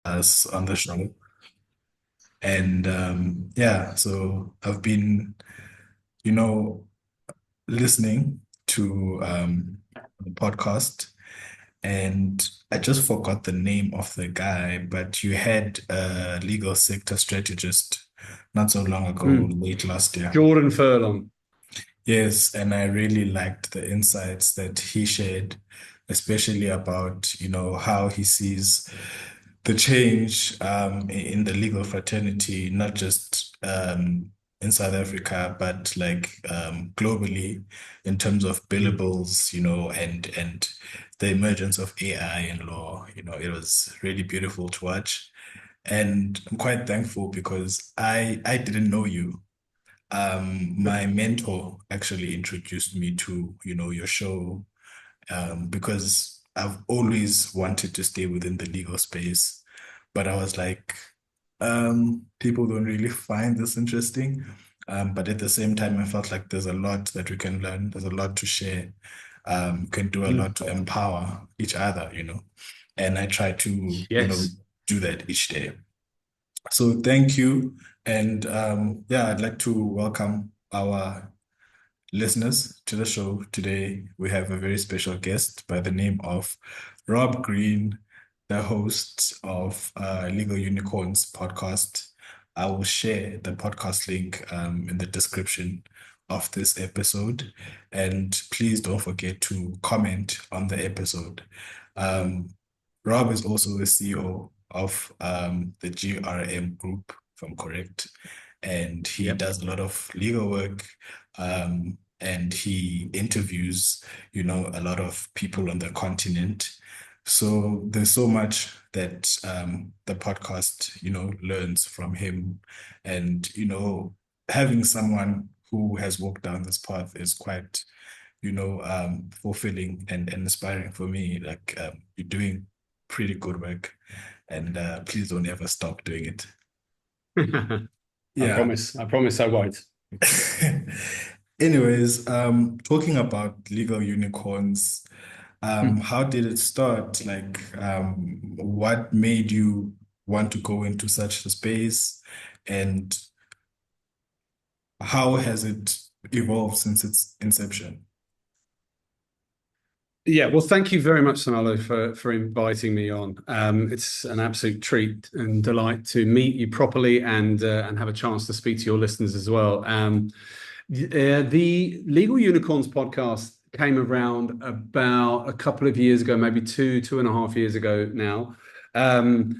us on the show. And yeah, so I've been, you know, listening to the podcast, and I just forgot the name of the guy, but you had a legal sector strategist not so long ago, Mm. late last year. Jordan Furlong. Yes, and I really liked the insights that he shared, especially about, how he sees the change in the legal fraternity, not just in South Africa, but like globally in terms of Mm. billables, and the emergence of AI in law. It was really beautiful to watch. And I'm quite thankful because I didn't know you. My mentor actually introduced me to, your show, because I've always wanted to stay within the legal space, but I was like, people don't really find this interesting. But at the same time, I felt like there's a lot that we can learn. There's a lot to share. Can do a Mm. lot to empower each other, and I try to, Yes. do that each day. So thank you. And yeah, I'd like to welcome our listeners to the show. Today, we have a very special guest by the name of Rob Green, the host of Legal Unicorns podcast. I will share the podcast link in the description of this episode. And please don't forget to comment on the episode. Um, Rob is also the CEO of the GRM Group, if I'm correct, and he Yep. does a lot of legal work, and he interviews, a lot of people on the continent. So there's so much that the podcast, learns from him, and having someone who has walked down this path is quite, fulfilling and inspiring for me. Like you're doing pretty good work, and please don't ever stop doing it. I Yeah. promise. I promise I won't. Anyways, talking about legal unicorns, Mm. how did it start? Like, what made you want to go into such a space, and how has it evolved since its inception? Yeah, well, thank you very much, Sinalo, for inviting me on. It's an absolute treat and delight to meet you properly and have a chance to speak to your listeners as well. The Legal Unicorns podcast came around about a couple of years ago, maybe 2.5 years ago now.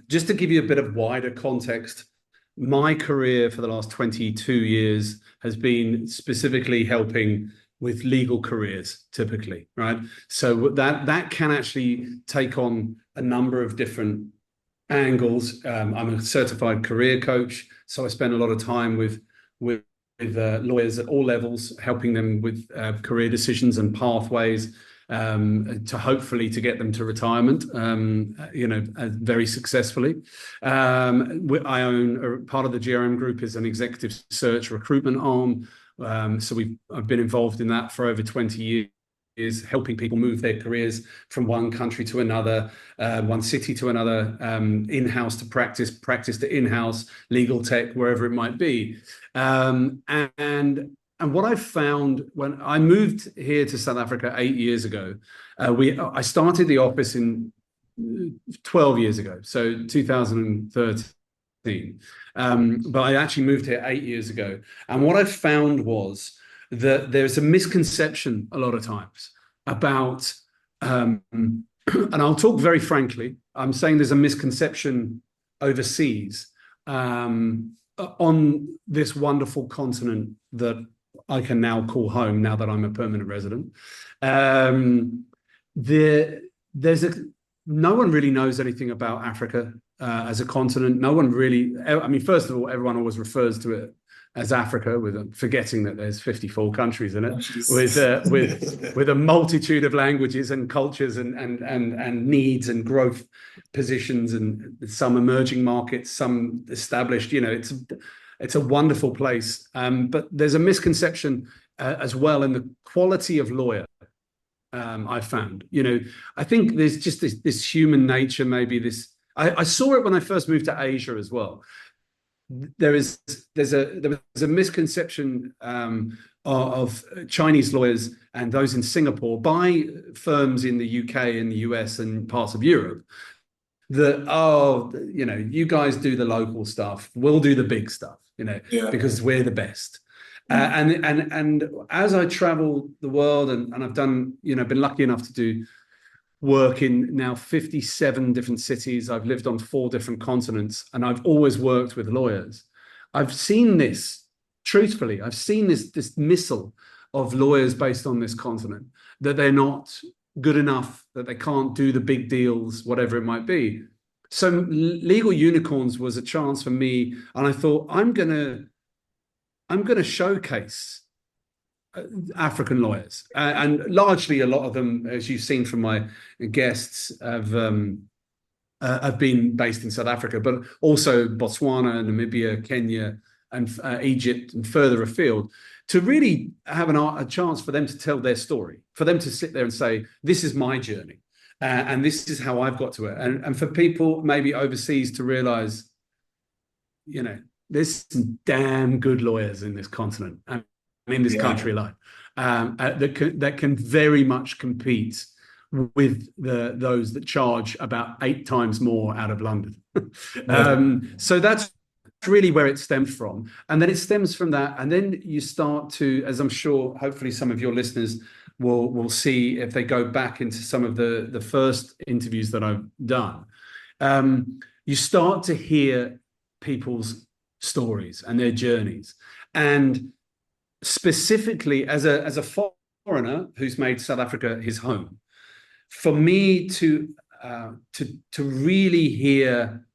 Just to give you a bit of wider context, my career for the last 22 years has been specifically helping with legal careers, typically, right? So that can actually take on a number of different angles. I'm a certified career coach, so I spend a lot of time with lawyers at all levels, helping them with career decisions and pathways to hopefully to get them to retirement, very successfully. I own part of the GRM group is an executive search recruitment arm. So I've been involved in that for over 20 years, helping people move their careers from one country to another, one city to another, in-house to practice, practice to in-house, legal tech, wherever it might be. And what I found when I moved here to South Africa 8 years ago, I started the office in 12 years ago, so 2013. But I actually moved here 8 years ago. And what I found was that there's a misconception a lot of times about, and I'll talk very frankly, I'm saying there's a misconception overseas on this wonderful continent that I can now call home now that I'm a permanent resident. Um, there's a no one really knows anything about Africa as a continent. No one really. I mean, first of all, everyone always refers to it as Africa, with forgetting that there's 54 countries in it, with uh, with with a multitude of languages and cultures and needs and growth positions, and some emerging markets, some established. It's a wonderful place, but there's a misconception as well in the quality of lawyer. I found, I think there's just this human nature, maybe this. I saw it when I first moved to Asia as well. There is there was a misconception of Chinese lawyers and those in Singapore by firms in the UK and the US and parts of Europe that, oh, you know, you guys do the local stuff, we'll do the big stuff, you know, Yeah. because we're the best. Mm. And as I travel the world, and I've done, you know, been lucky enough to do work in now 57 different cities. I've lived on 4 different continents, and I've always worked with lawyers. I've seen this, truthfully, I've seen this missile of lawyers based on this continent, that they're not good enough, that they can't do the big deals, whatever it might be. So Legal Unicorns was a chance for me, and I thought, I'm gonna showcase African lawyers, and largely a lot of them, as you've seen from my guests, have been based in South Africa, but also Botswana, Namibia, Kenya, and Egypt, and further afield, to really have a chance for them to tell their story, for them to sit there and say, this is my journey, and this is how I've got to it. And for people maybe overseas to realize, you know, there's some damn good lawyers in this continent and in this Yeah. country alone, that can very much compete with those that charge about 8 times more out of London. Yeah. So that's really where it stems from. And then it stems from that. And then you start to, as I'm sure, hopefully some of your listeners will see if they go back into some of the first interviews that I've done, you start to hear people's stories and their journeys. And specifically as a foreigner who's made South Africa his home, for me to really hear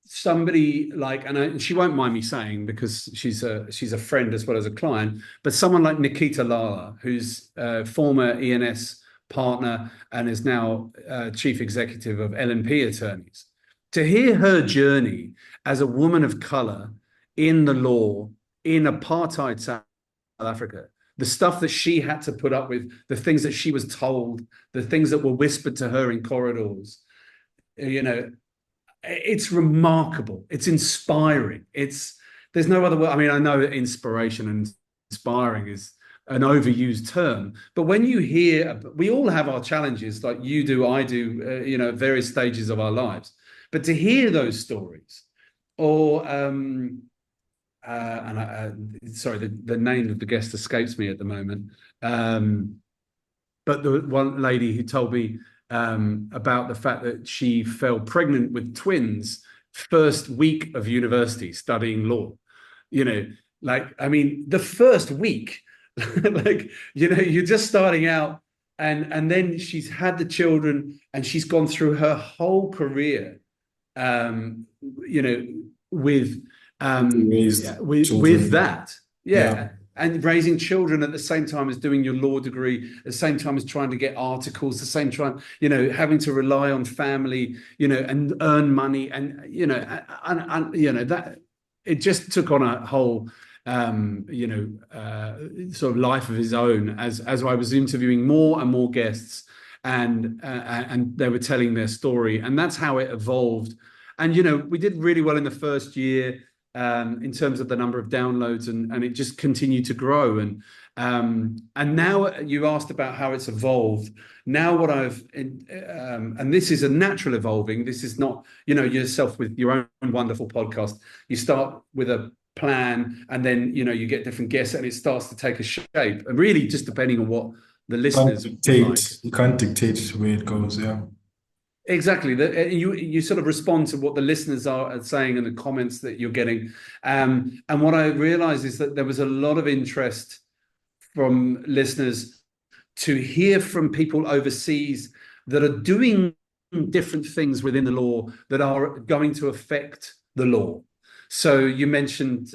somebody like, and she won't mind me saying, because she's a friend as well as a client, but someone like Nikita Lala, who's a former ENS partner and is now chief executive of LNP Attorneys. To hear her journey as a woman of color in the law in apartheid South Africa, the stuff that she had to put up with, the things that she was told, the things that were whispered to her in corridors, you know, it's remarkable. It's inspiring. There's no other word. I mean, I know that inspiration and inspiring is an overused term, but when you hear, we all have our challenges, like you do, I do, you know, at various stages of our lives. But to hear those stories, or sorry, the name of the guest escapes me at the moment. But the one lady who told me about the fact that she fell pregnant with twins first week of university studying law. You know, like, I mean, the first week, like, you know, you're just starting out, and then she's had the children, and she's gone through her whole career, you know, with Raised with children. that, Yeah. yeah, and raising children at the same time as doing your law degree, at the same time as trying to get articles, the same time, you know, having to rely on family, you know, and earn money, and you know, and you know, that it just took on a whole you know, sort of life of his own as I was interviewing more and more guests, and they were telling their story, and that's how it evolved. And you know, we did really well in the first year in terms of the number of downloads, and it just continued to grow. And now you asked about how it's evolved. Now what and this is a natural evolving. This is not, you know, yourself with your own wonderful podcast. You start with a plan, and then, you know, you get different guests, and it starts to take a shape, and really just depending on what the listeners would like. You can't dictate where it goes. Yeah. Exactly. You sort of respond to what the listeners are saying and the comments that you're getting. And what I realized is that there was a lot of interest from listeners to hear from people overseas that are doing different things within the law that are going to affect the law. So you mentioned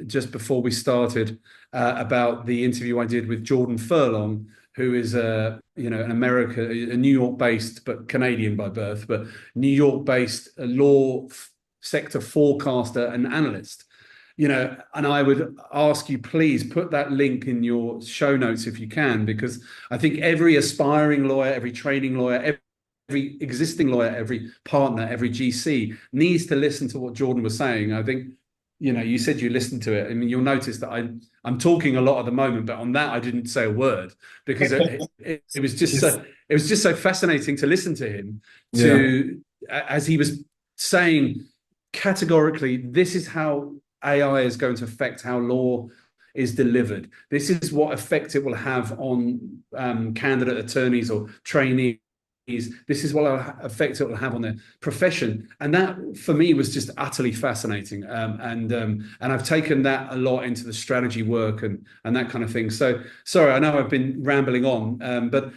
just before we started about the interview I did with Jordan Furlong, who is a New York-based but Canadian by birth, but New York-based law sector forecaster and analyst. You know, and I would ask you, please put that link in your show notes if you can, because I think every aspiring lawyer, every training lawyer, existing lawyer, every partner, every GC needs to listen to what Jordan was saying. I think, you said you listened to it. I mean, you'll notice that I'm talking a lot at the moment, but on that I didn't say a word because it was just Yes. so it was just so fascinating to listen to him Yeah. as he was saying categorically, this is how AI is going to affect how law is delivered. This is what effect it will have on candidate attorneys or trainees. This is what effect it will have on their profession, and that for me was just utterly fascinating. And I've taken that a lot into the strategy work and that kind of thing. So sorry, I know I've been rambling on, but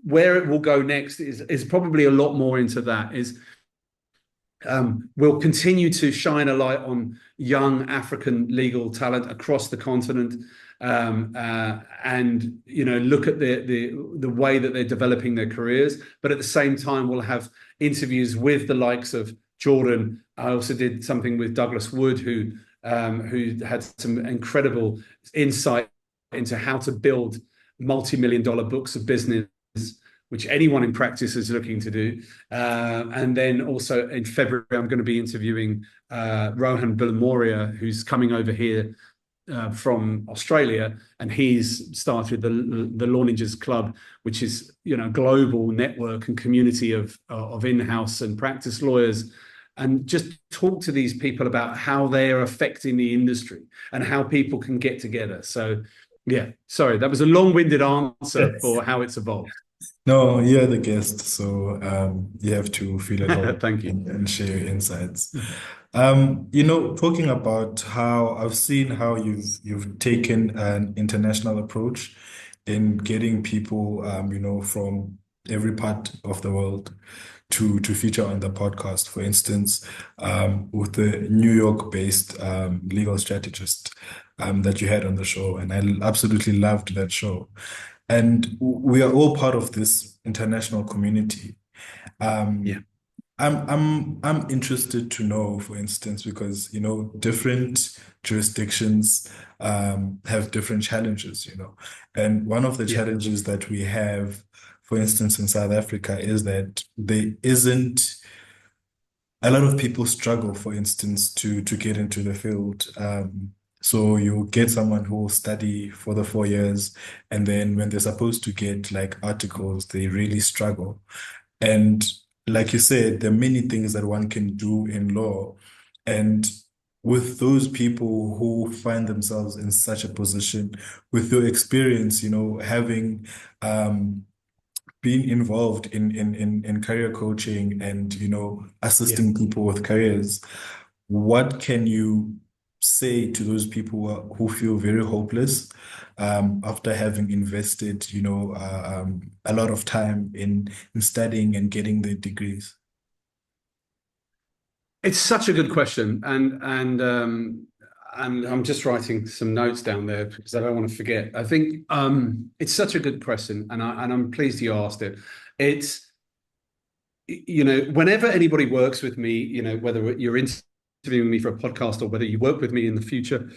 where it will go next is probably a lot more into that. We'll continue to shine a light on young African legal talent across the continent, and look at the way that they're developing their careers. But at the same time, we'll have interviews with the likes of Jordan. I also did something with Douglas Wood, who had some incredible insight into how to build multi-million-dollar books of business, which anyone in practice is looking to do. And then also in February, I'm going to be interviewing Rohan Bilamoria, who's coming over here from Australia, and he's started the Law Ninjas Club, which is global network and community of in-house and practice lawyers, and just talk to these people about how they are affecting the industry and how people can get together. So yeah, sorry, that was a long-winded answer Yes. for how it's evolved. No, you're the guest, so you have to feel at home Thank you. and share your insights. Talking about how I've seen how you've taken an international approach in getting people, from every part of the world to feature on the podcast. For instance, with the New York-based legal strategist that you had on the show, and I absolutely loved that show. And we are all part of this international community. Yeah, Um, I'm interested to know, for instance, because different jurisdictions have different challenges, and one of the yeah, challenges that we have, for instance, in South Africa, is that there isn't a lot of people struggle, for instance, to get into the field. So you get someone who will study for the 4 years, and then when they're supposed to get like articles, they really struggle. And like you said, there are many things that one can do in law. And with those people who find themselves in such a position, with your experience, having being involved in career coaching and yeah. assisting people with careers, what can you say to those people who feel very hopeless after having invested a lot of time in studying and getting their degrees? It's such a good question, and I'm just writing some notes down there because I don't want to forget. I think it's such a good question, and I'm pleased you asked it. It's whenever anybody works with me, whether you're interviewing me for a podcast or whether you work with me in the future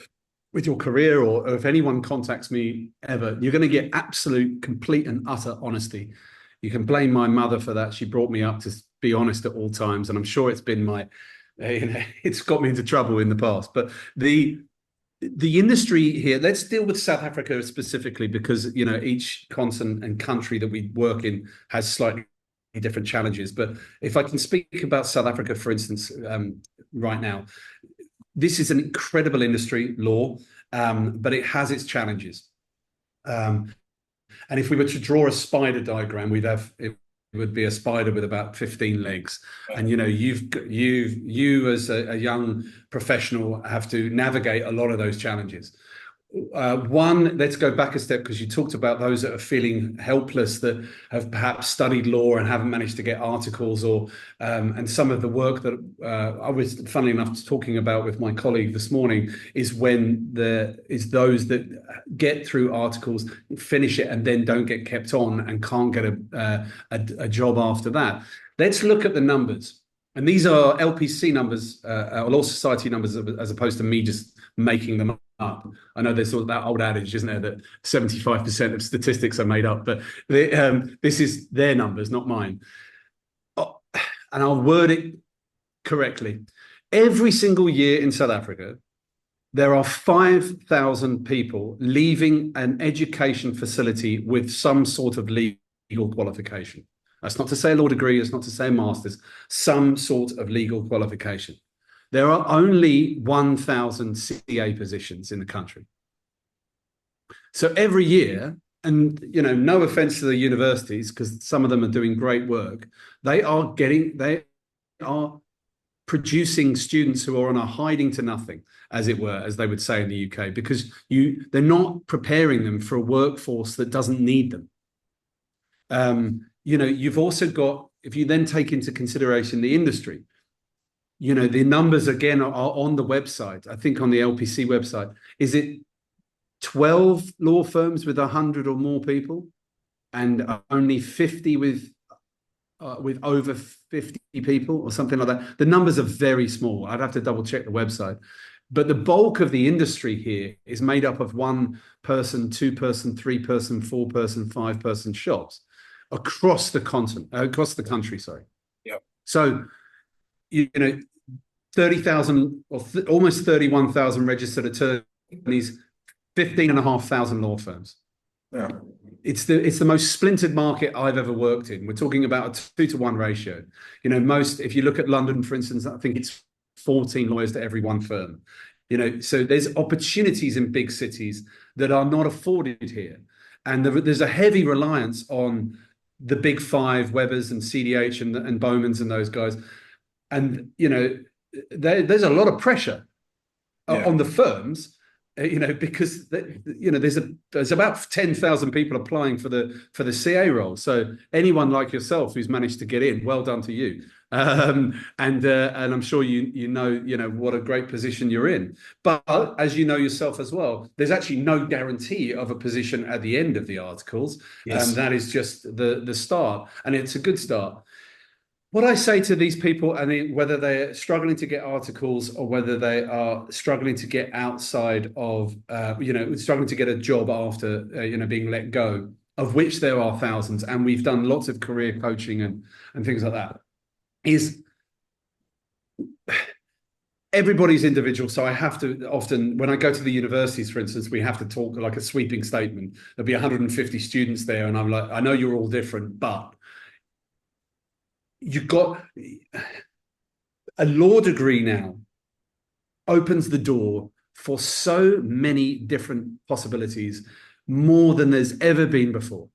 with your career, or if anyone contacts me ever, you're going to get absolute, complete, and utter honesty. You can blame my mother for that. She brought me up to be honest at all times, and I'm sure it's been it's got me into trouble in the past. But the industry here, let's deal with South Africa specifically, because each continent and country that we work in has slightly different challenges. But if I can speak about South Africa, for instance, right now, this is an incredible industry, law, but it has its challenges. And if we were to draw a spider diagram, it would be a spider with about 15 legs. And you as a young professional have to navigate a lot of those challenges. One, let's go back a step, because you talked about those that are feeling helpless, that have perhaps studied law and haven't managed to get articles, or and some of the work that I was, funnily enough, talking about with my colleague this morning is those that get through articles, finish it, and then don't get kept on and can't get a job after that. Let's look at the numbers. And these are LPC numbers, or Law Society numbers, as opposed to me just making them up. I know there's sort of that old adage, isn't there, that 75% of statistics are made up, but this is their numbers, not mine. and I'll word it correctly. Every single year in South Africa, there are 5,000 people leaving an education facility with some sort of legal qualification. That's not to say a law degree, it's not to say a master's, some sort of legal qualification. There are only 1,000 CA positions in the country. So every year, and no offense to the universities, because some of them are doing great work, they are producing students who are on a hiding to nothing, as it were, as they would say in the UK, because they're not preparing them for a workforce that doesn't need them. You've also got, if you then take into consideration the industry, the numbers again are on the website. I think on the LPC website, is it 12 law firms with 100 or more people, and only 50 with over 50 people or something like that. The numbers are very small. I'd have to double check the website. But the bulk of the industry here is made up of 1 person, 2 person, 3 person, 4 person, 5 person shops across the continent, across the country, sorry. Yeah. So, 30,000 or almost 31,000 registered attorneys, 15,500 law firms. Yeah. It's the most splintered market I've ever worked in. We're talking about a 2-to-1 ratio. If you look at London, for instance, I think it's 14 lawyers to every 1 firm. So there's opportunities in big cities that are not afforded here. And there's a heavy reliance on the big 5, Webbers and CDH and Bowmans and those guys. And, there's a lot of pressure on the firms, because there's about 10,000 people applying for the CA role. So anyone like yourself who's managed to get in, well done to you. And I'm sure you know what a great position you're in. But as you know yourself as well, there's actually no guarantee of a position at the end of the articles. Yes. That is just the start, and it's a good start. What I say to these people, and whether they're struggling to get articles or whether they are struggling to get outside of, struggling to get a job after, being let go, of which there are thousands, and we've done lots of career coaching and things like that, is everybody's individual. So I have to often, when I go to the universities, for instance, we have to talk like a sweeping statement. There'll be 150 students there, and I'm like, I know you're all different, but you've got a law degree now opens the door for so many different possibilities, more than there's ever been before.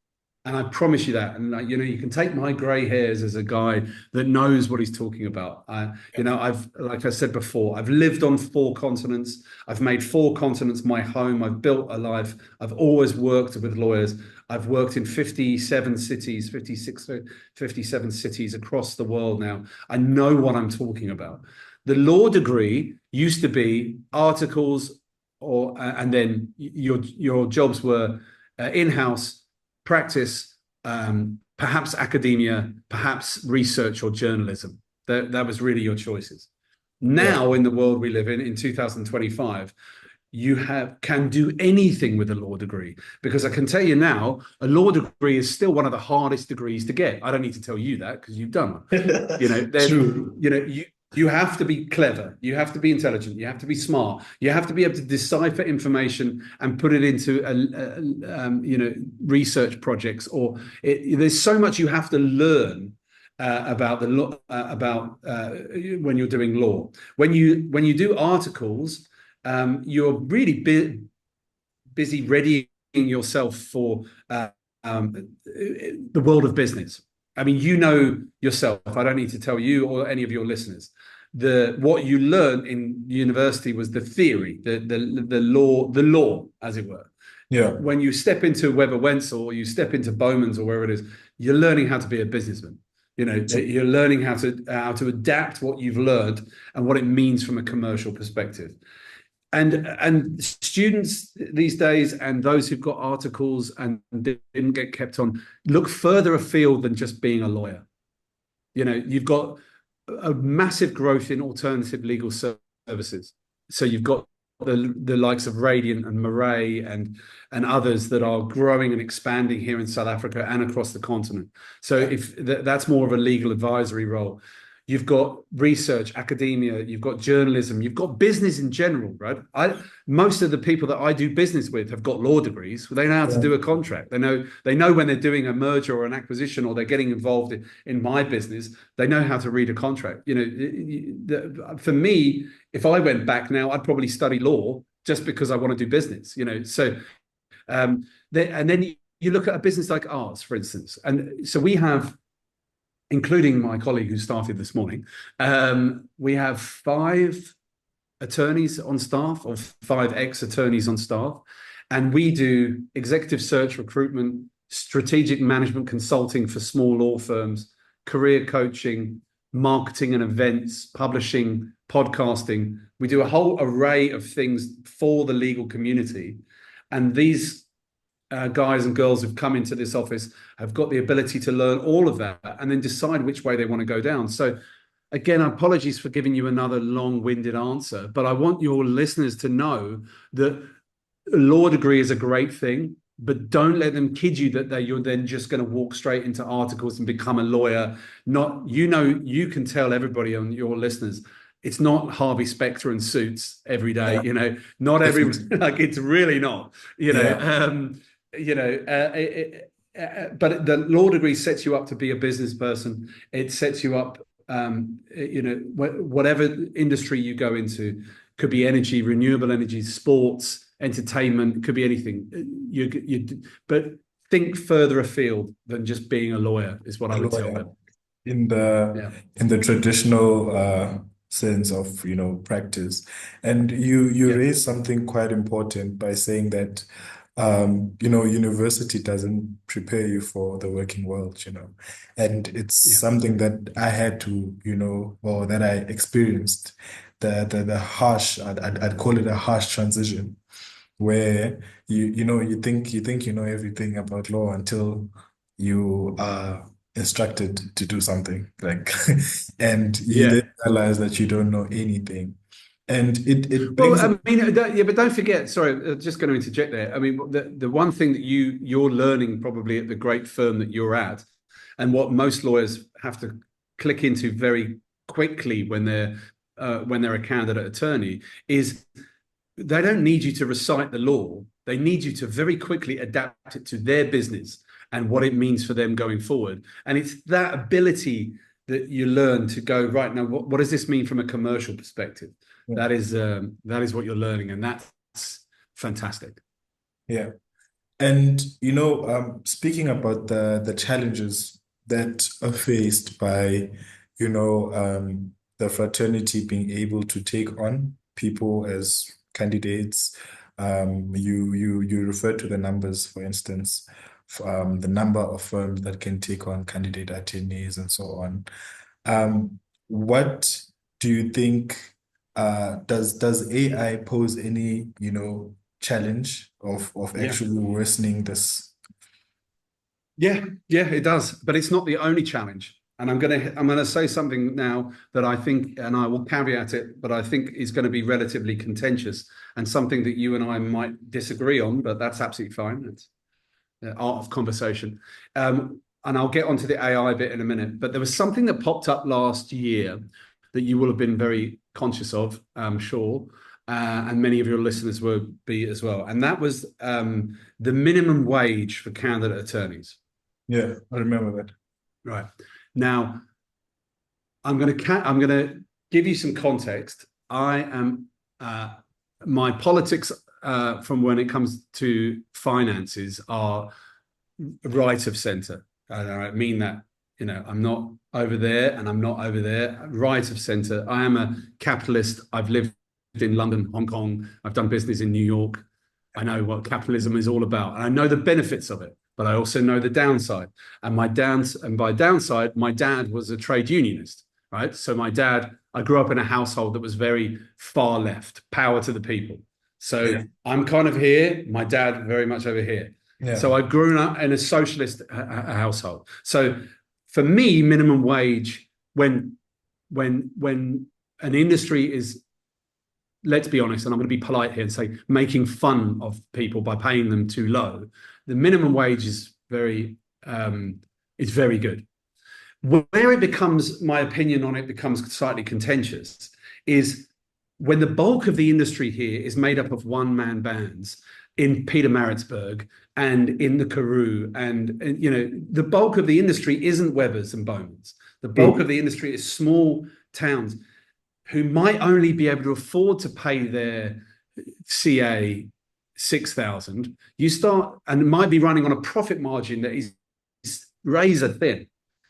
And I promise you that. And you can take my grey hairs as a guy that knows what he's talking about. I've, like I said before, I've lived on 4 continents. I've made 4 continents my home. I've built a life. I've always worked with lawyers. I've worked in 57 cities, 56, 57 cities across the world now. I know what I'm talking about. The law degree used to be articles, and then your jobs were in-house, practice, perhaps academia, perhaps research or journalism. That was really your choices. Now, in the world we live in 2025, you can do anything with a law degree, because I can tell you now, a law degree is still one of the hardest degrees to get. I don't need to tell you that, because you've done one. True. You have to be clever. You have to be intelligent. You have to be smart. You have to be able to decipher information and put it into research projects. There's so much you have to learn about the law, when you're doing law. When you do articles, you're really busy readying yourself for the world of business. I mean, yourself, I don't need to tell you or any of your listeners, what you learned in university was the theory, the law, as it were. Yeah. When you step into Weber Wenzel or you step into Bowman's or wherever it is, you're learning how to be a businessman. You're learning how to adapt what you've learned and what it means from a commercial perspective. And students these days, and those who've got articles and didn't get kept on, look further afield than just being a lawyer. You've got a massive growth in alternative legal services. So you've got the likes of Radiant and Murray and others that are growing and expanding here in South Africa and across the continent. So if that's more of a legal advisory role. you've got research, academia, you've got journalism, you've got business in general, right? Most of the people that I do business with have got law degrees. They know how to Yeah. do a contract. They know when they're doing a merger or an acquisition, or they're getting involved in my business. They know how to read a contract. For me, if I went back now, I'd probably study law just because I want to do business. So and then you look at a business like ours, for instance, and so we have, including my colleague who started this morning, we have 5 attorneys on staff, or 5 ex-attorneys on staff, and we do executive search, recruitment, strategic management consulting for small law firms, career coaching, marketing and events, publishing, podcasting. We do a whole array of things for the legal community, and these guys and girls who've come into this office have got the ability to learn all of that and then decide which way they want to go down. So again, apologies for giving you another long-winded answer, but I want your listeners to know that a law degree is a great thing, but don't let them kid you that you're then just going to walk straight into articles and become a lawyer. You can tell everybody on your listeners, it's not Harvey Specter and suits every day. Yeah, Not every definitely. like it's really not. Yeah, But the law degree sets you up to be a business person. It sets you up, whatever industry you go into, could be energy, renewable energy, sports, entertainment, could be anything. But think further afield than just being a lawyer is what a I would tell lawyer them. in the Yeah, traditional sense of, practice. And you yeah, raised something quite important by saying that university doesn't prepare you for the working world, and it's yeah, something that I had to, or that I experienced, the harsh, I'd call it a harsh transition, where you think you know everything about law until you are instructed to do something like, and you then yeah. realize that you don't know anything, and it Well, brings I mean, yeah, but don't forget. Sorry, just going to interject there. I mean, the one thing that you're learning probably at the great firm that you're at, and what most lawyers have to click into very quickly when they're a candidate attorney, is they don't need you to recite the law. They need you to very quickly adapt it to their business and what it means for them going forward. And it's that ability that you learn to go, right now, what does this mean from a commercial perspective? yeah, That is what you're learning, and that's fantastic. yeah. And speaking about the challenges that are faced by, the fraternity being able to take on people as candidates, you refer to the numbers, for instance, the number of firms that can take on candidate attorneys and so on. What do you think, does AI pose any, challenge of Yeah. actually worsening this? Yeah, it does, but it's not the only challenge. And I'm gonna say something now that I think, and I will caveat it, but I think is going to be relatively contentious and something that you and I might disagree on, but that's absolutely fine. It's the art of conversation. And I'll get onto the AI bit in a minute. But there was something that popped up last year that you will have been very conscious of, I'm sure, and many of your listeners will be as well. And that was the minimum wage for candidate attorneys. Yeah, I remember that. Right. Now, I'm gonna give you some context. I am my politics from when it comes to finances are right of center. And I mean that, I'm not over there and I'm not over there. Right of center. I am a capitalist. I've lived in London, Hong Kong. I've done business in New York. I know what capitalism is all about, and I know the benefits of it, but I also know the downside. And by downside, my dad was a trade unionist, right? So I grew up in a household that was very far left, power to the people. So Yeah, I'm kind of here, my dad very much over here. yeah, So I grew up in a socialist household. So for me, minimum wage, when an industry is, let's be honest, and I'm going to be polite here and say, making fun of people by paying them too low, the minimum wage is very good. Where it becomes, my opinion on it becomes slightly contentious, is when the bulk of the industry here is made up of one-man bands in Peter Maritzburg and in the Karoo, and the bulk of the industry isn't Webbers and Bowmans. The bulk True. of the industry is small towns who might only be able to afford to pay their CA 6,000. You start, and it might be running on a profit margin that is razor thin.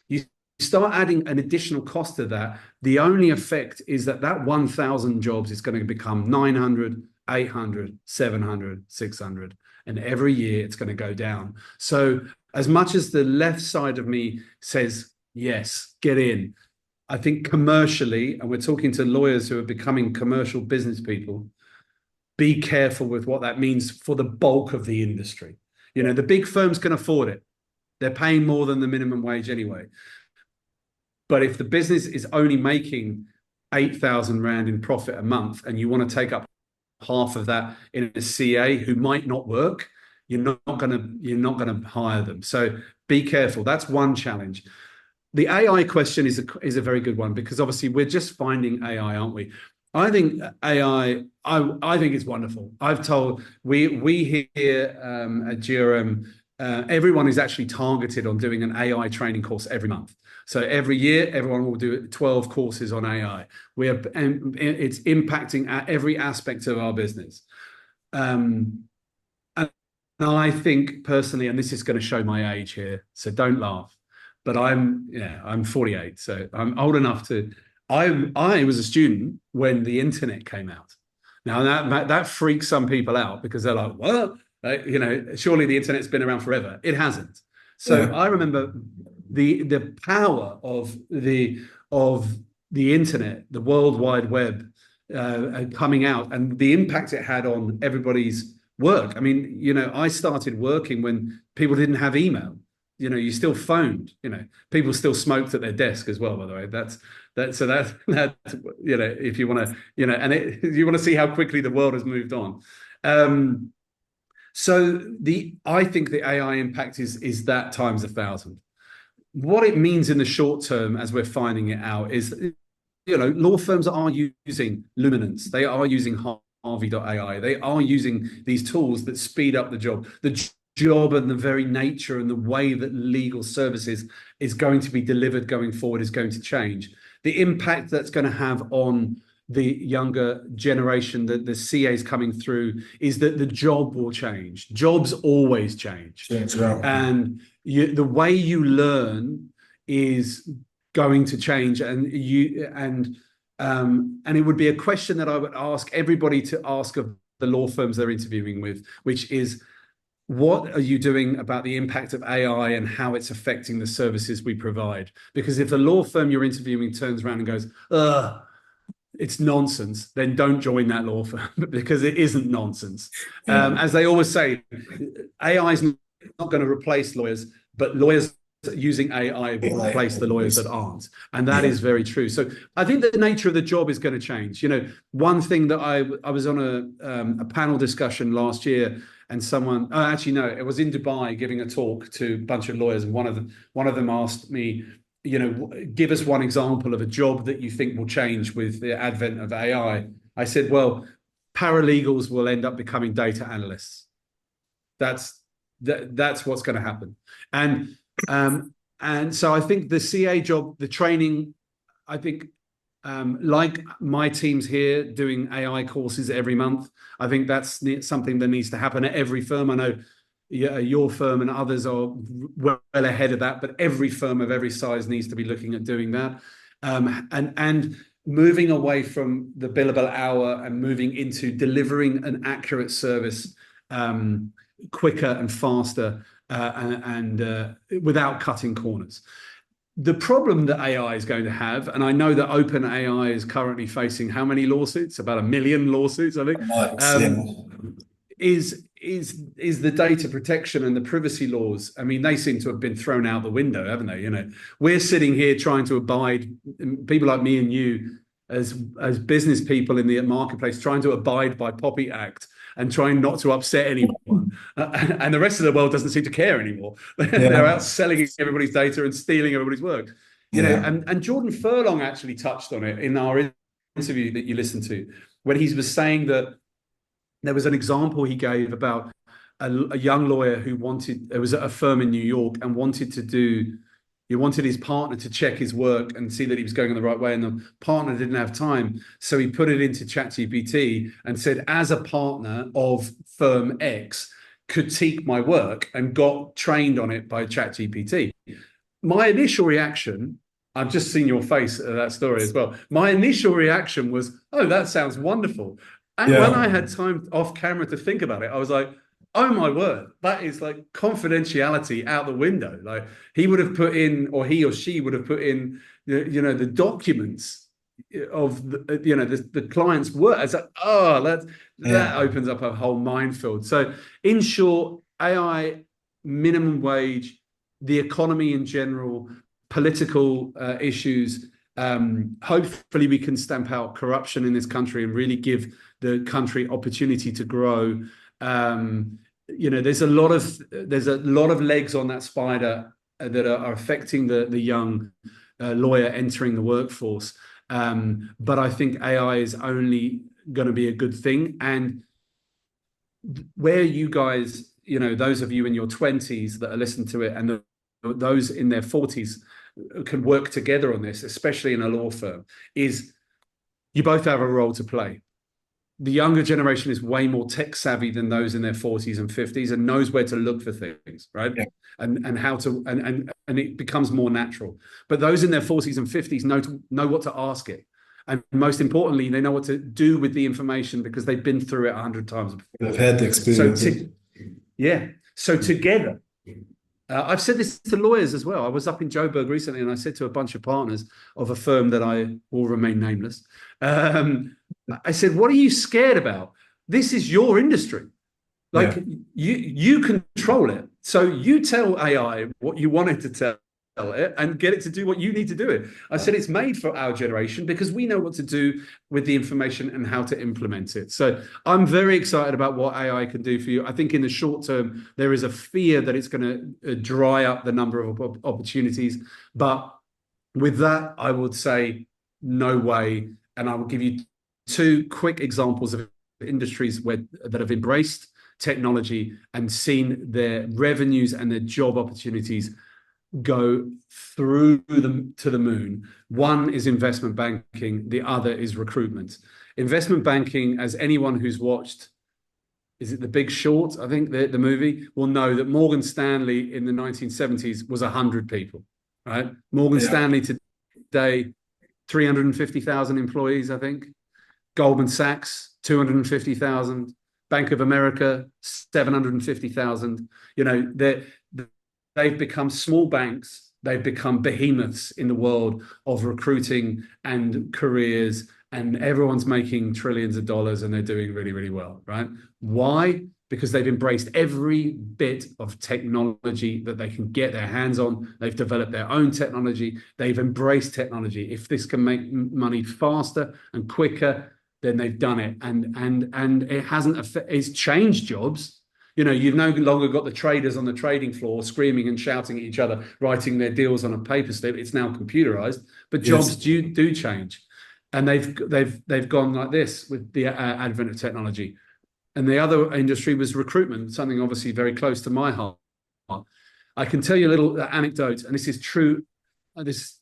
You start adding an additional cost to that. The only effect is that 1,000 jobs is going to become 900, 800, 700, 600. And every year it's going to go down. So as much as the left side of me says, yes, get in, I think commercially, and we're talking to lawyers who are becoming commercial business people, be careful with what that means for the bulk of the industry. The big firms can afford it. They're paying more than the minimum wage anyway. But if the business is only making 8,000 Rand in profit a month and you want to take up half of that in a CA who might not work, you're not gonna hire them. So be careful. That's one challenge. The AI question is a very good one, because obviously we're just finding AI, aren't we? I think AI, I think it's wonderful. I've told we here at GRM, everyone is actually targeted on doing an AI training course every month. So every year, everyone will do 12 courses on AI. And it's impacting at every aspect of our business. And I think personally, and this is going to show my age here, so don't laugh, but I'm 48, so I'm old enough to. I was a student when the internet came out. Now that freaks some people out, because they're like, "What? Surely the internet's been around forever." It hasn't. So Yeah. I remember the power of the internet, the World Wide Web, coming out, and the impact it had on everybody's work. I mean, I started working when people didn't have email. You still phoned. People still smoked at their desk as well, by the way. If you want to, you want to see how quickly the world has moved on. I think the AI impact is that times 1,000. What it means in the short term, as we're finding it out, is law firms are using Luminance. They are using Harvey.ai. They are using these tools that speed up the job. The job and the very nature and the way that legal services is going to be delivered going forward is going to change. The impact that's going to have on the younger generation, the CAs coming through, is that the job will change. Jobs always change. And the way you learn is going to change, and it would be a question that I would ask everybody to ask of the law firms they're interviewing with, which is, what are you doing about the impact of AI and how it's affecting the services we provide? Because if the law firm you're interviewing turns around and goes, ugh, it's nonsense, then don't join that law firm, because it isn't nonsense. As they always say, AI is not going to replace lawyers, but lawyers using AI will replace the lawyers that aren't. And that is very true. So I think the nature of the job is going to change. One thing that I was on a panel discussion last year, and someone, actually, no, it was in Dubai, giving a talk to a bunch of lawyers. And one of them asked me, give us one example of a job that you think will change with the advent of AI. I said, well, paralegals will end up becoming data analysts. That's what's going to happen. And so I think the CA job, the training, I think, like my teams here doing AI courses every month, I think that's something that needs to happen at every firm. I know your firm and others are well ahead of that, but every firm of every size needs to be looking at doing that, and moving away from the billable hour and moving into delivering an accurate service quicker and faster, and without cutting corners. The problem that AI is going to have, and I know that OpenAI is currently facing how many lawsuits? About 1 million lawsuits, I think. Is the data protection and the privacy laws. I mean, they seem to have been thrown out the window, haven't they? We're sitting here trying to abide, people like me and you, as business people in the marketplace, trying to abide by Poppy Act and trying not to upset anyone. And the rest of the world doesn't seem to care anymore. They're out selling everybody's data and stealing everybody's work. Yeah. And Jordan Furlong actually touched on it in our interview that you listened to, when he was saying that there was an example he gave about a young lawyer who wanted, there was at a firm in New York and he wanted his partner to check his work and see that he was going in the right way. And the partner didn't have time. So he put it into ChatGPT and said, as a partner of firm X, critique my work, and got trained on it by ChatGPT. My initial reaction, I've just seen your face at that story as well. My initial reaction was, oh, that sounds wonderful. And when Yeah. I had time off camera to think about it, I was like, oh my word, that is like confidentiality out the window. Like he would have put in, or he or she would have put in, the documents of the client's work. It's like, oh, that Yeah. opens up a whole minefield. So in short, AI, minimum wage, the economy in general, political issues. Hopefully, we can stamp out corruption in this country and really give the country opportunity to grow. There's a lot of legs on that spider that are affecting the young lawyer entering the workforce. But I think AI is only going to be a good thing. And where you guys, those of you in your 20s that are listening to it, and those in their 40s can work together on this, especially in a law firm, is you both have a role to play. The younger generation is way more tech savvy than those in their 40s and 50s and knows where to look for things, right? Yeah. And how to and it becomes more natural. But those in their 40s and 50s know what to ask it. And most importantly, they know what to do with the information because they've been through it 100 times They've before. had the So experience. yeah. So together, I've said this to lawyers as well. I was up in Joburg recently and I said to a bunch of partners of a firm that I will remain nameless. I said, what are you scared about? This is your industry. Like Yeah. you control it. So you tell AI what you want it to tell it and get it to do what you need to do it. I said it's made for our generation because we know what to do with the information and how to implement it. So I'm very excited about what AI can do for you. I think in the short term, there is a fear that it's going to dry up the number of opportunities. But with that, I would say no way. And I will give you two quick examples of industries that have embraced technology and seen their revenues and their job opportunities go through them to the moon. One is investment banking, the other is recruitment. Investment banking, as anyone who's watched, is it The Big Short? I think the movie will know that Morgan Stanley in the 1970s was 100 people, right? Morgan Yeah. Stanley today, 350,000 employees, I think. Goldman Sachs, 250,000. Bank of America, 750,000. They've become small banks. They've become behemoths in the world of recruiting and careers, and everyone's making trillions of dollars and they're doing really, really well, right? Why? Because they've embraced every bit of technology that they can get their hands on. They've developed their own technology. They've embraced technology. If this can make money faster and quicker, then they've done it. And it hasn't, it's changed jobs. You've no longer got the traders on the trading floor screaming and shouting at each other, writing their deals on a paper slip. It's now computerized, but Yes. jobs do change, and they've gone like this with the advent of technology. And the other industry was recruitment, something obviously very close to my heart. I can tell you a little anecdote, and this is true. This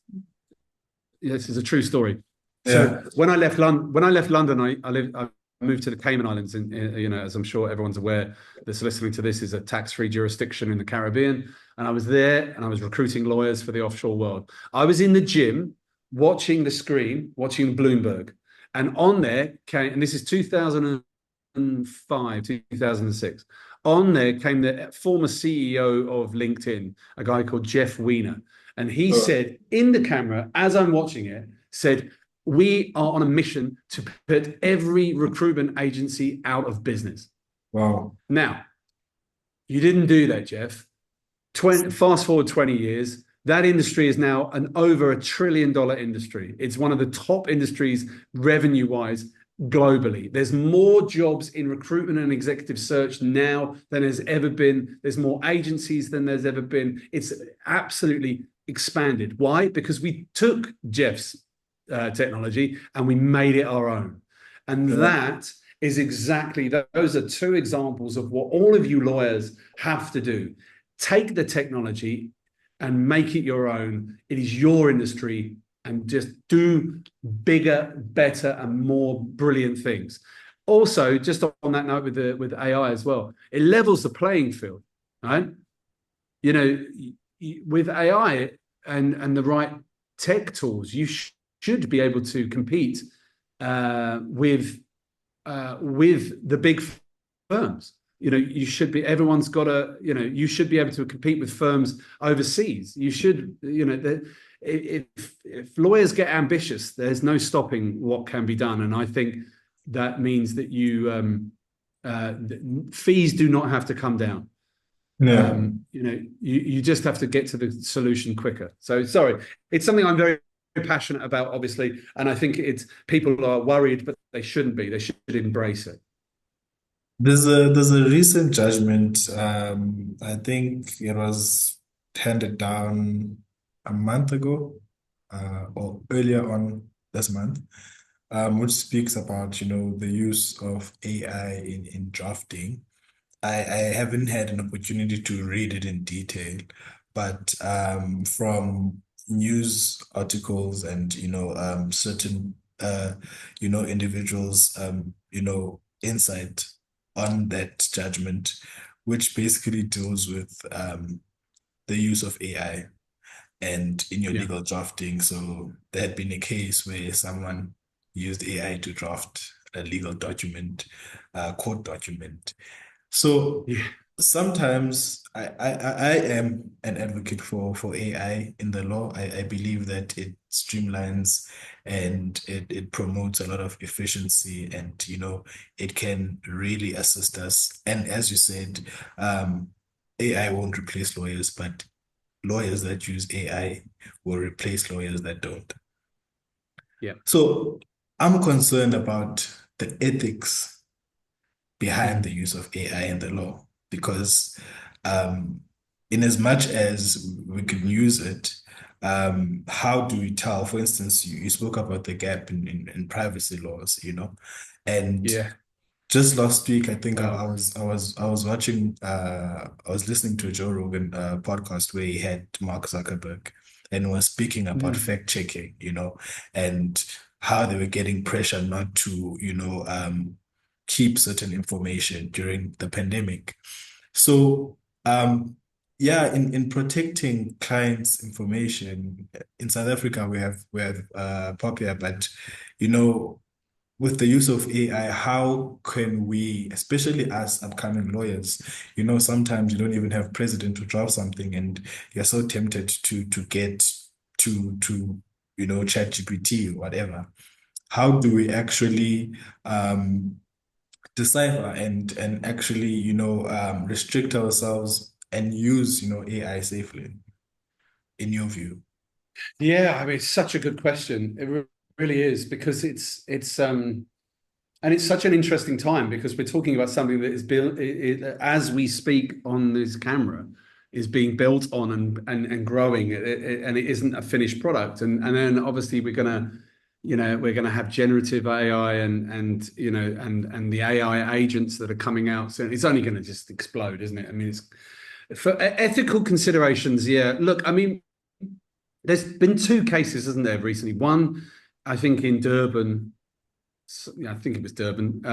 is a true story. Yeah. So when I left London, I moved to the Cayman Islands. As I'm sure everyone's aware, that's listening to this, is a tax-free jurisdiction in the Caribbean. And I was there, and I was recruiting lawyers for the offshore world. I was in the gym, watching the screen, watching Bloomberg, and on there came, and this is 2005, 2006. On there came the former CEO of LinkedIn, a guy called Jeff Weiner, and he said in the camera, as I'm watching it, said, we are on a mission to put every recruitment agency out of business. Wow. Now, you didn't do that, Jeff. Fast forward 20 years, that industry is now an over $1 trillion industry. It's one of the top industries revenue-wise globally. There's more jobs in recruitment and executive search now than there's ever been. There's more agencies than there's ever been. It's absolutely expanded. Why? Because we took Jeff's technology and we made it our own. And Yeah. that is exactly, those are two examples of what all of you lawyers have to do. Take the technology and make it your own. It is your industry, and just do bigger, better, and more brilliant things. Also, just on that note with AI as well, it levels the playing field, right? You know, with AI and the right tech tools, you should be able to compete with the big firms. You should be. Everyone's got to. You should be able to compete with firms overseas. You should. If lawyers get ambitious, there's no stopping what can be done. And I think that means that fees do not have to come down. Yeah. You just have to get to the solution quicker. So sorry, it's something I'm very passionate about, obviously, and I think it's people are worried, but they shouldn't be. They should embrace it. There's a recent judgment. I think it was handed down a month ago, or earlier on this month, which speaks about, the use of AI in drafting. I haven't had an opportunity to read it in detail, but from news articles and certain individuals insight on that judgment, which basically deals with the use of AI and in your Yeah, legal drafting. So there had been a case where someone used AI to draft a legal document, a court document. So yeah, sometimes I am an advocate for AI in the law. I believe that it streamlines and it promotes a lot of efficiency, and it can really assist us. And as you said, AI won't replace lawyers, but lawyers that use AI will replace lawyers that don't. yeah. So I'm concerned about the ethics behind the Mm. use of AI in the law, because um, in as much as we can use it, how do we tell? For instance, you spoke about the gap in privacy laws, and Yeah. just last week, I think Wow. I was watching I was listening to a Joe Rogan podcast where he had Mark Zuckerberg and was speaking about Mm. fact checking, and how they were getting pressure not to, keep certain information during the pandemic. So yeah, in protecting clients' information in South Africa, we have Popia, but you know with the use of AI, how can we, especially as upcoming lawyers, sometimes you don't even have precedent to draft something, and you're so tempted to get to ChatGPT or whatever. How do we actually decipher and actually restrict ourselves and use AI safely, in your view? Yeah, I mean, it's such a good question. Really is, because and it's such an interesting time, because we're talking about something that is built as we speak on this camera, is being built on and growing, and it isn't a finished product. And then obviously we're gonna have generative AI and the AI agents that are coming out soon. It's only going to just explode, isn't it? I mean, it's for ethical considerations. Yeah, look, I mean, there's been two cases, isn't there, recently? One, I think in Durban, yeah, I think it was Durban,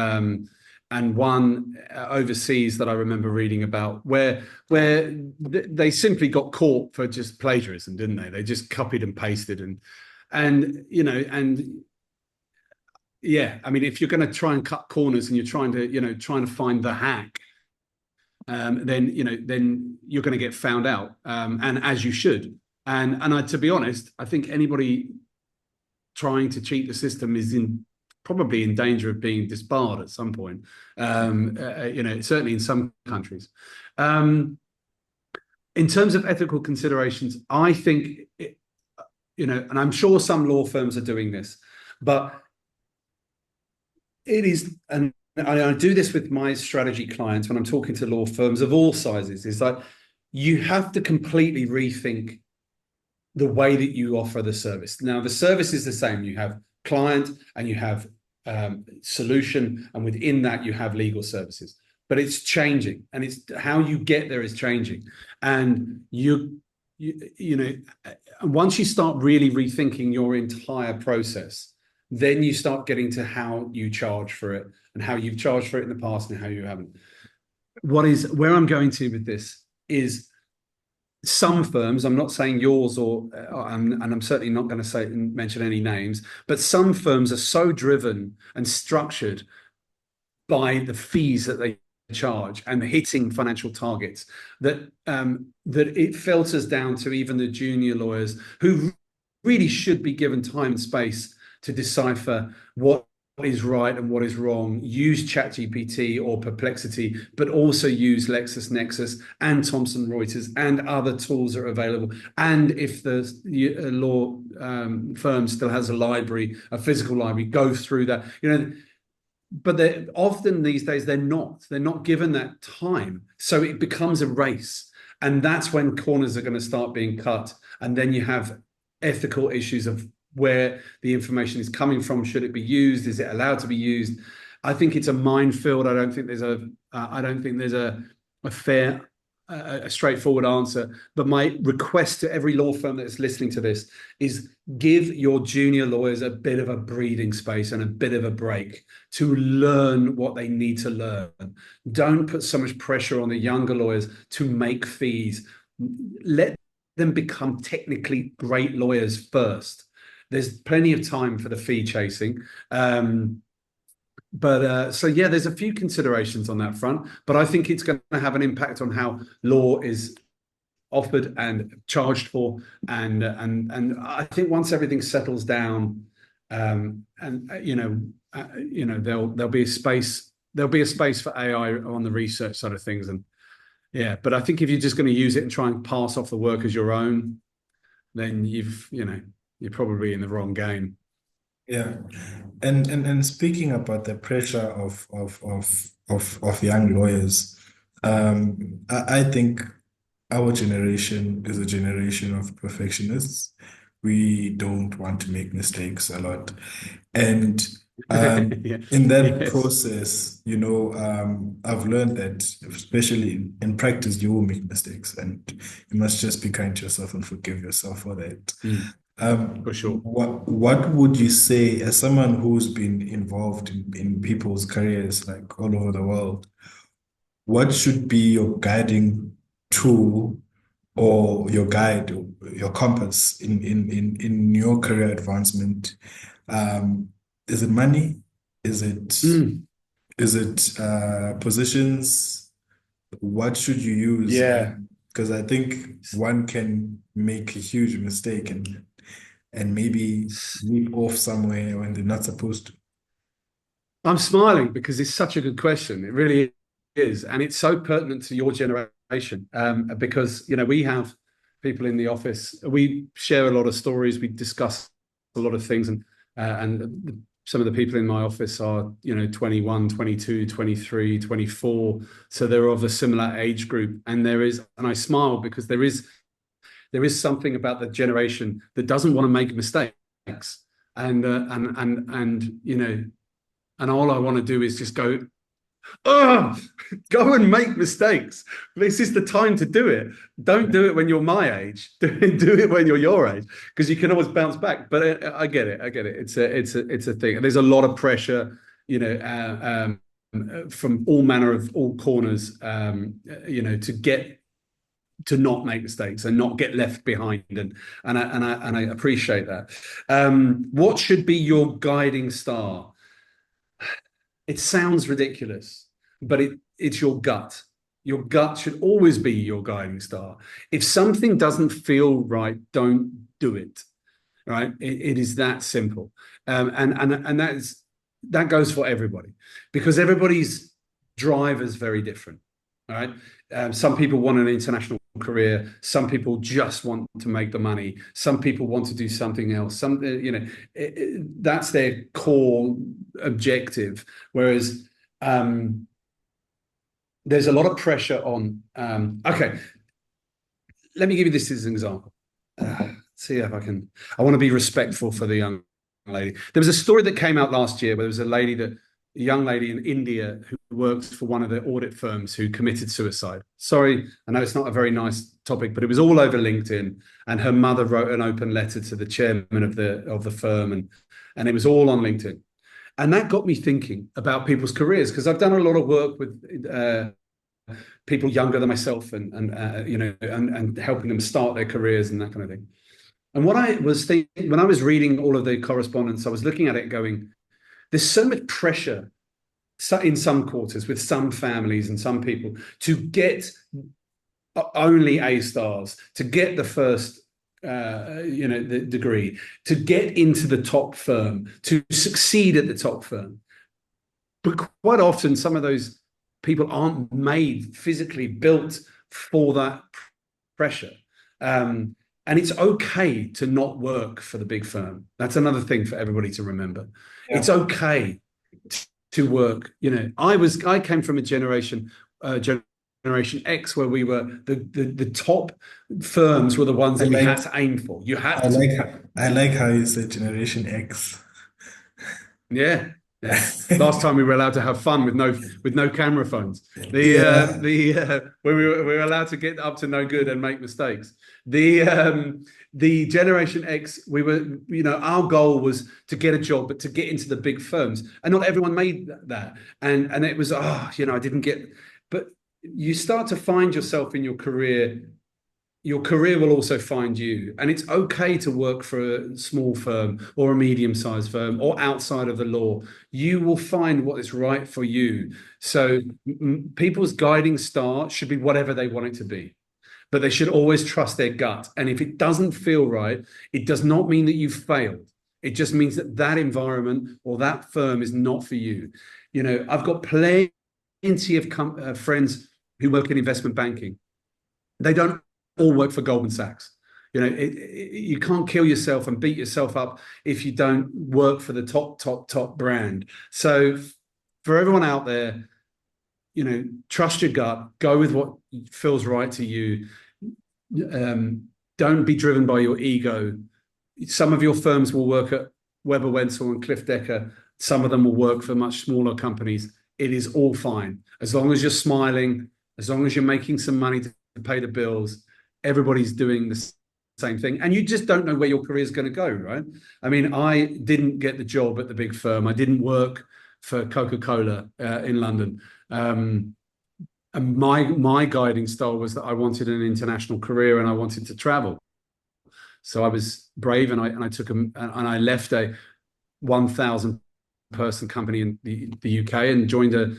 and one overseas that I remember reading about, where they simply got caught for just plagiarism, didn't they? They just copied and pasted, and yeah, I mean, if you're going to try and cut corners and you're trying to find the hack, then you're going to get found out, and as you should. To be honest, I think anybody trying to cheat the system is probably in danger of being disbarred at some point. Certainly in some countries. In terms of ethical considerations, I think and I'm sure some law firms are doing this, but it is, and I do this with my strategy clients when I'm talking to law firms of all sizes, is like you have to completely rethink the way that you offer the service. Now, the service is the same. You have client and you have solution, and within that you have legal services. But it's changing, and it's how you get there is changing. And you know, once you start really rethinking your entire process, then you start getting to how you charge for it and how you've charged for it in the past and how you haven't. Where I'm going to with this is some firms, I'm not saying yours and I'm certainly not going to mention any names, but some firms are so driven and structured by the fees that they charge and hitting financial targets that that it filters down to even the junior lawyers who really should be given time and space to decipher what is right and what is wrong, use ChatGPT or Perplexity, but also use LexisNexis and Thomson Reuters and other tools that are available. And if the law firm still has a library, a physical library, go through that, but they're often these days they're not given that time. So it becomes a race. And that's when corners are going to start being cut. And then you have ethical issues of where the information is coming from. Should it be used? Is it allowed to be used? I think it's a minefield. I don't think there's a fair, a straightforward answer. But my request to every law firm that's listening to this is give your junior lawyers a bit of a breathing space and a bit of a break to learn what they need to learn. Don't put so much pressure on the younger lawyers to make fees. Let them become technically great lawyers first. There's plenty of time for the fee chasing. So yeah, there's a few considerations on that front, but I think it's going to have an impact on how law is offered and charged for. And I think once everything settles down, there'll be a space for AI on the research side of things. And yeah, but I think if you're just going to use it and try and pass off the work as your own, then you're probably in the wrong game. Yeah. And speaking about the pressure of young lawyers, I think our generation is a generation of perfectionists. We don't want to make mistakes a lot. And Yeah. in that Yes. process, I've learned that, especially in practice, you will make mistakes, and you must just be kind to yourself and forgive yourself for that. For sure. What would you say, as someone who's been involved in people's careers like all over the world, what should be your guiding tool or your guide, or your compass in your career advancement? Is it money? Is it Mm. is it positions? What should you use? Yeah. Because I think one can make a huge mistake and maybe leap off somewhere when they're not supposed to. I'm smiling because it's such a good question. It really is. And it's so pertinent to your generation. Because, we have people in the office, we share a lot of stories, we discuss a lot of things. And some of the people in my office are, 21, 22, 23, 24. So they're of a similar age group. And I smile because there is something about the generation that doesn't want to make mistakes. And all I want to do is just go, oh, go and make mistakes. This is the time to do it. Don't do it when you're my age. Do it when you're your age, because you can always bounce back. But I get it. It's a thing. And there's a lot of pressure, from all corners, to not make mistakes and not get left behind. And I appreciate that. What should be your guiding star? It sounds ridiculous, but it's your gut. Your gut should always be your guiding star. If something doesn't feel right, don't do it. Right? It is that simple. And that goes for everybody, because everybody's drive is very different. All right. Some people want an international career. Some people just want to make the money. Some people want to do something else. That's their core objective. Whereas there's a lot of pressure on. Okay, let me give you this as an example. see if I can. I want to be respectful for the young lady. There was a story that came out last year where there was a young lady in India who works for one of the audit firms who committed suicide. Sorry, I know it's not a very nice topic, but it was all over LinkedIn, and her mother wrote an open letter to the chairman of the firm, and it was all on LinkedIn. And that got me thinking about people's careers, because I've done a lot of work with people younger than myself, and helping them start their careers and that kind of thing. And what I was thinking when I was reading all of the correspondence, I was looking at it going, there's so much pressure in some quarters with some families and some people to get only A stars, to get the first the degree, to get into the top firm, to succeed at the top firm. But quite often, some of those people aren't made physically built for that pressure. And it's okay to not work for the big firm. That's another thing for everybody to remember. Yeah. It's okay to work. I came from a generation X, where we were the top firms were the ones that you had to aim for. You had to. I like how you said Generation X. Yeah. Yeah. Last time we were allowed to have fun with no camera phones. Where we were allowed to get up to no good and make mistakes. The Generation X, we were, our goal was to get a job, but to get into the big firms, and not everyone made that. And it was, I didn't get. But you start to find yourself in your career. Your career will also find you, and it's okay to work for a small firm or a medium-sized firm or outside of the law. You will find what is right for you. So people's guiding star should be whatever they want it to be, but they should always trust their gut. And if it doesn't feel right, it does not mean that you've failed. It just means that that environment or that firm is not for you. I've got plenty of friends who work in investment banking. They don't all work for Goldman Sachs. You can't kill yourself and beat yourself up if you don't work for the top brand. So for everyone out there, trust your gut, go with what feels right to you. Don't be driven by your ego. Some of your firms will work at Weber Wentzel and Cliff Decker. Some of them will work for much smaller companies. It is all fine. As long as you're smiling, as long as you're making some money to pay the bills, everybody's doing the same thing. And you just don't know where your career is going to go, right? I mean, I didn't get the job at the big firm. I didn't work for Coca-Cola in London. And my guiding star was that I wanted an international career and I wanted to travel. So I was brave, and I left a 1,000 person company in the UK and joined a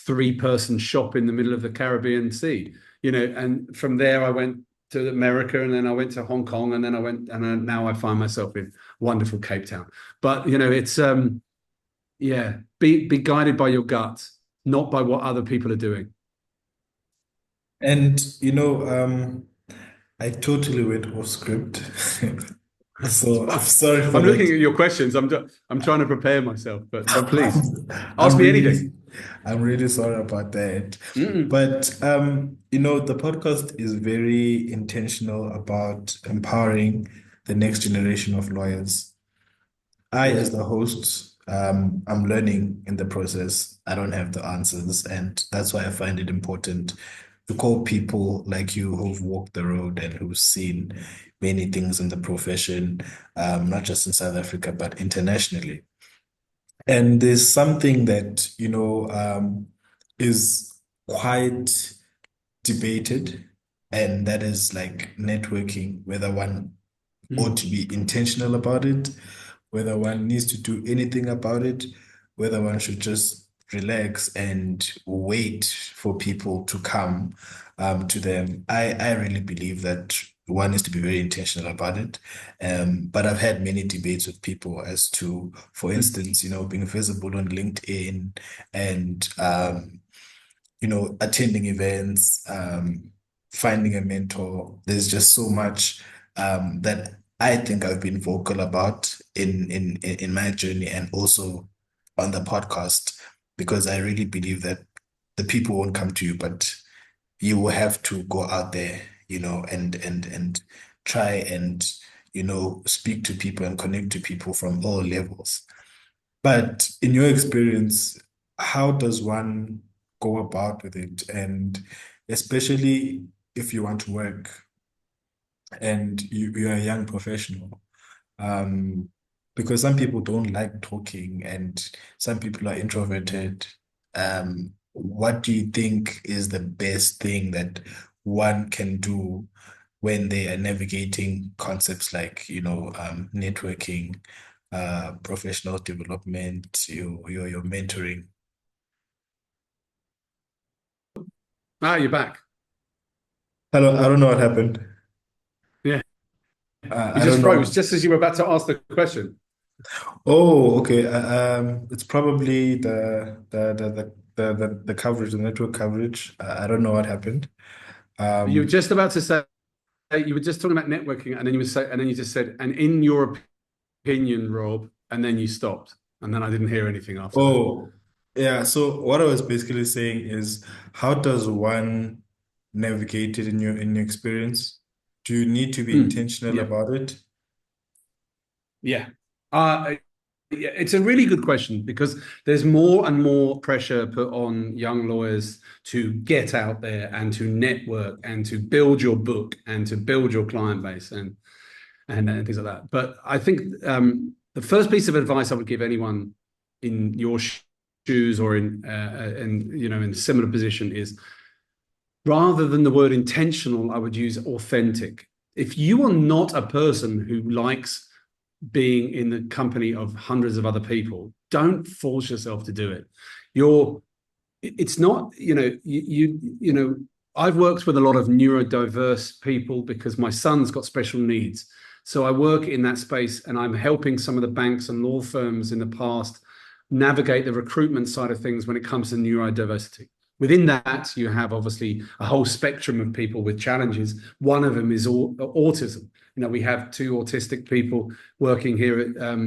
3-person shop in the middle of the Caribbean Sea. And from there I went to America, and then I went to Hong Kong, and then now I find myself in wonderful Cape Town. But it's be guided by your gut, not by what other people are doing. And I totally went off script. So I'm sorry for I'm looking at your questions. I'm trying to prepare myself, but please ask me anything. I'm really sorry about that. But the podcast is very intentional about empowering the next generation of lawyers. As the host, I'm learning in the process. I don't have the answers, and that's why I find it important to call people like you who've walked the road and who've seen many things in the profession, not just in South Africa, but internationally. And there's something that, is quite debated, and that is like networking, whether one ought to be intentional about it, whether one needs to do anything about it, whether one should just relax and wait for people to come to them. I really believe that one is to be very intentional about it. But I've had many debates with people as to, for instance, being visible on LinkedIn and, attending events, finding a mentor. There's just so much that I think I've been vocal about in my journey, and also on the podcast, because I really believe that the people won't come to you, but you will have to go out there, and try and, speak to people and connect to people from all levels. But in your experience, how does one go about with it? And especially if you want to work and you're a young professional, um, because some people don't like talking and some people are introverted. What do you think is the best thing that one can do when they are navigating concepts like, networking, professional development, your mentoring? Ah, you're back. I don't know what happened. Yeah, you I just don't froze know. just as you were about to ask the question. Oh, okay. It's probably the coverage, the network coverage. I don't know what happened. You were Um, just about to say you were just talking about networking, and then you just said, and in your opinion, Rob, and then you stopped, and then I didn't hear anything after that. oh, yeah. So what I was basically saying is, how does one navigate it in your experience? Do you need to be intentional Yeah, about it? yeah. Uh, yeah, it's a really good question because there's more and more pressure put on young lawyers to get out there and to network and to build your book and to build your client base and things like that. But I think the first piece of advice I would give anyone in your shoes or in a similar position is rather than the word intentional, I would use authentic. If you are not a person who likes being in the company of hundreds of other people, don't force yourself to do it. It's not, I've worked with a lot of neurodiverse people because my son's got special needs. So I work in that space and I'm helping some of the banks and law firms in the past navigate the recruitment side of things when it comes to neurodiversity. Within that, you have obviously a whole spectrum of people with challenges. One of them is autism. We have two autistic people working here at,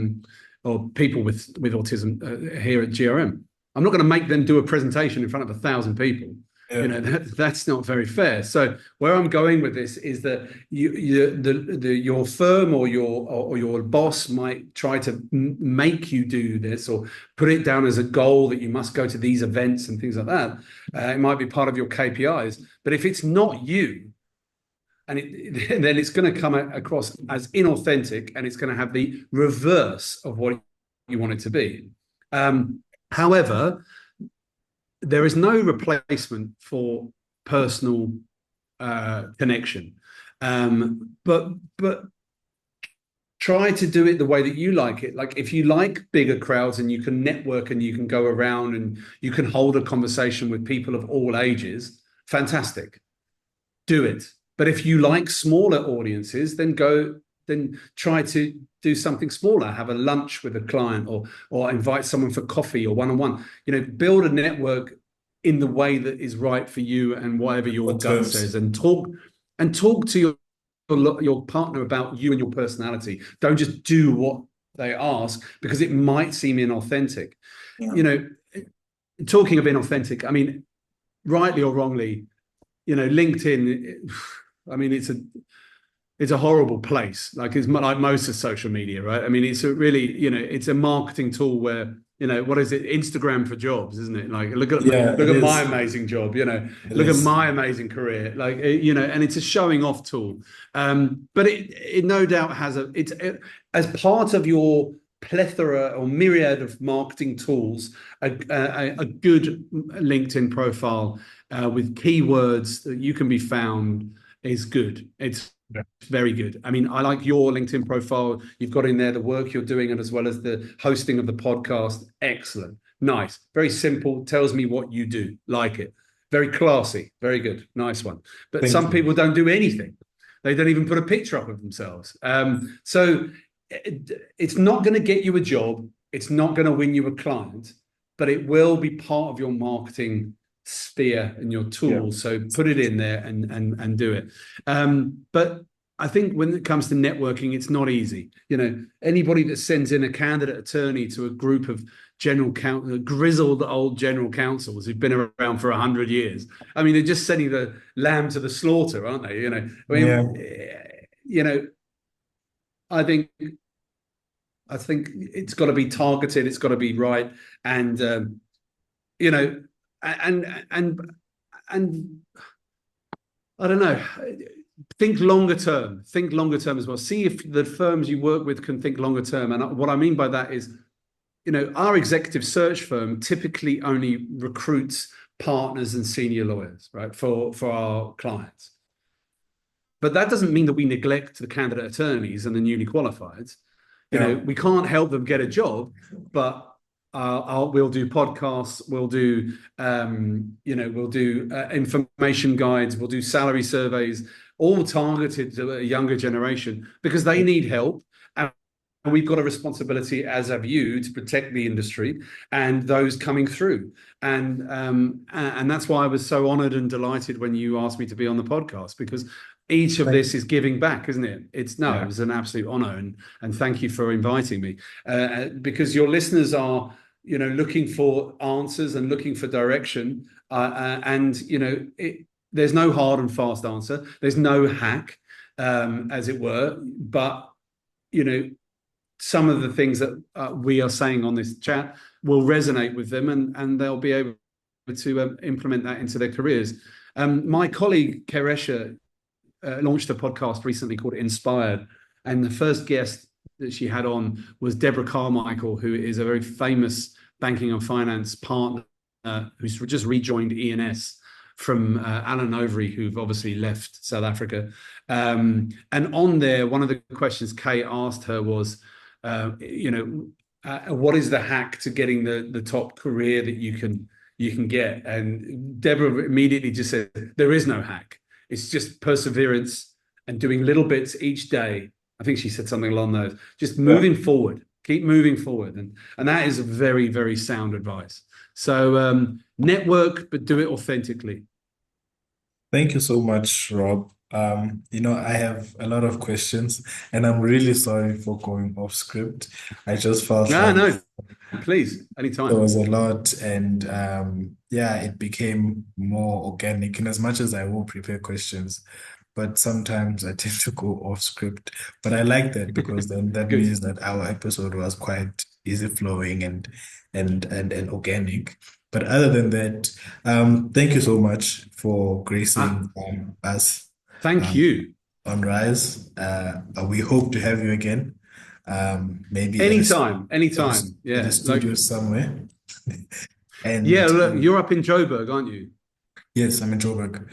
or people with autism here at GRM. I'm not going to make them do a presentation in front of 1,000 people. Yeah. That's not very fair. So where I'm going with this is that your firm or your boss might try to make you do this or put it down as a goal that you must go to these events and things like that. It might be part of your KPIs, but if it's not you, then it's going to come across as inauthentic, and it's going to have the reverse of what you want it to be. However, there is no replacement for personal connection. But try to do it the way that you like it. Like if you like bigger crowds and you can network and you can go around and you can hold a conversation with people of all ages, fantastic. Do it. But if you like smaller audiences, then try to do something smaller, have a lunch with a client or invite someone for coffee or one-on-one. Build a network in the way that is right for you and whatever your What gut says, terms? and talk to your partner about you and your personality. Don't just do what they ask because it might seem inauthentic. Yeah. You know, Talking of inauthentic, I mean, rightly or wrongly, LinkedIn, I mean, it's a horrible place. Like it's like most of social media, right? I mean, it's a really, it's a marketing tool where, what is it? Instagram for jobs, isn't it? Like Yeah, look it at my is. amazing job, It look at is. my amazing career. Like, and it's a showing off tool. But it no doubt has as part of your plethora or myriad of marketing tools, a good LinkedIn profile with keywords that you can be found is good. It's Yeah. very good. I mean, I like your LinkedIn profile. You've got in there the work you're doing and as well as the hosting of the podcast. Excellent. Nice. Very simple. Tells me what you do. Like it. Very classy. Very good. Nice one. But Thank some you. people don't do anything. They don't even put a picture up of themselves. So it's not going to get you a job. It's not going to win you a client, but it will be part of your marketing sphere and your Yeah. tools. So put it in there and do it. But I think when it comes to networking, it's not easy. Anybody that sends in a candidate attorney to a group of grizzled old general counsels who've been around for 100 years. I mean, they're just sending the lamb to the slaughter, aren't they? I Yeah. mean, you know, I think I think it's got to be targeted. It's got to be right, and you know, and and I don't know. Think longer term. Think longer term as well. See if the firms you work with can think longer term. And what I mean by that is, our executive search firm typically only recruits partners and senior lawyers, right, for our clients. But that doesn't mean that we neglect the candidate attorneys and the newly qualified. Yeah. We can't help them get a job, but we'll do podcasts, we'll do information guides, we'll do salary surveys, all targeted to a younger generation because they need help. And we've got a responsibility, as have you, to protect the industry and those coming through. And that's why I was so honored and delighted when you asked me to be on the podcast, because each of Thank this is giving back, isn't it? It Yeah. was an absolute honor, and thank you for inviting me, because your listeners are, looking for answers and looking for direction, and there's no hard and fast answer. There's no hack, as it were, but some of the things that we are saying on this chat will resonate with them, and they'll be able to implement that into their careers. My colleague Keresha launched a podcast recently called Inspired, and the first guest that she had on was Deborah Carmichael, who is a very famous banking and finance partner who's just rejoined ENS from Alan Overy, who've obviously left South Africa. And on there, one of the questions Kay asked her was, what is the hack to getting the top career that you can get? And Deborah immediately just said, there is no hack. It's just perseverance and doing little bits each day. I think she said something along those. Just moving forward, keep moving forward, and that is very, very sound advice. So network, but do it authentically. Thank you so much, Rob. I have a lot of questions, and I'm really sorry for going off script. I just felt No, like no, please, there anytime. was a lot, and yeah, it became more organic. In as much as I will prepare questions, but sometimes I tend to go off script. But I like that because then that Good. means that our episode was quite easy flowing and organic. But other than that, thank you so much for Ah, gracing us thank um, you. on Rise. We hope to have you again, maybe Anytime, at anytime. a Yeah, studio somewhere. yeah. And Look, you're up in Joburg, aren't you? yes, I'm in Joburg.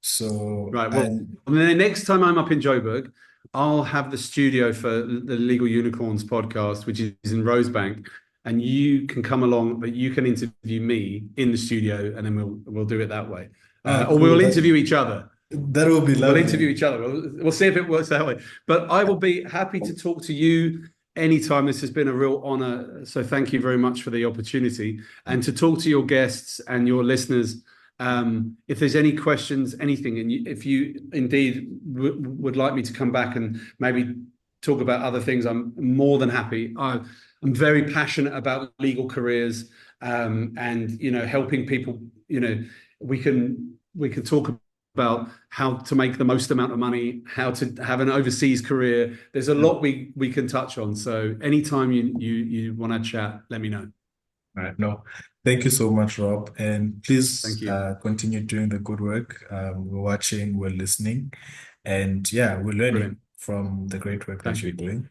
So, Right. Well, and the next time I'm up in Joburg, I'll have the studio for the Legal Unicorns podcast, which is in Rosebank, and you can come along, but you can interview me in the studio, and then we'll do it that way, or cool. we'll interview each other. That will be We'll interview lovely. each other. We'll see if it works that way. But I will be happy to talk to you anytime. This has been a real honor. So thank you very much for the opportunity and to talk to your guests and your listeners. If there's any questions, anything, and if you indeed would like me to come back and maybe talk about other things, I'm more than happy. I'm very passionate about legal careers, and helping people. We can talk about how to make the most amount of money, how to have an overseas career. There's a Yeah. lot we can touch on. So anytime you want to chat, let me know. All right. No, thank you so much, Rob. And please Thank you. continue doing the good work. We're watching, we're listening, and yeah, we're learning Brilliant. from the great work that Thank you're you. doing.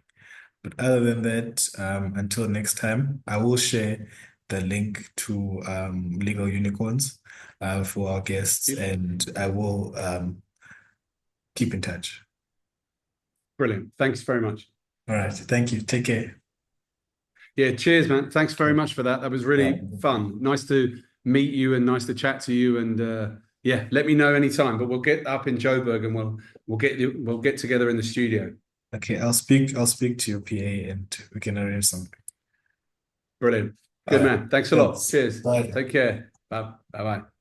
But other than that, until next time, I will share the link to Legal Unicorns for our guests, and I will keep in touch. Brilliant. Thanks very much. All right. Thank you. Take care. Yeah, cheers, man. Thanks very much for that. That was Yeah. really fun. Nice to meet you and nice to chat to you. And yeah, let me know anytime. But we'll get up in Joburg and we'll get together in the studio. Okay. I'll speak to your PA and we can arrange something. Brilliant. All Good right. man. Thanks a lot. Thanks. Cheers. Bye. Take care. Bye. Bye bye.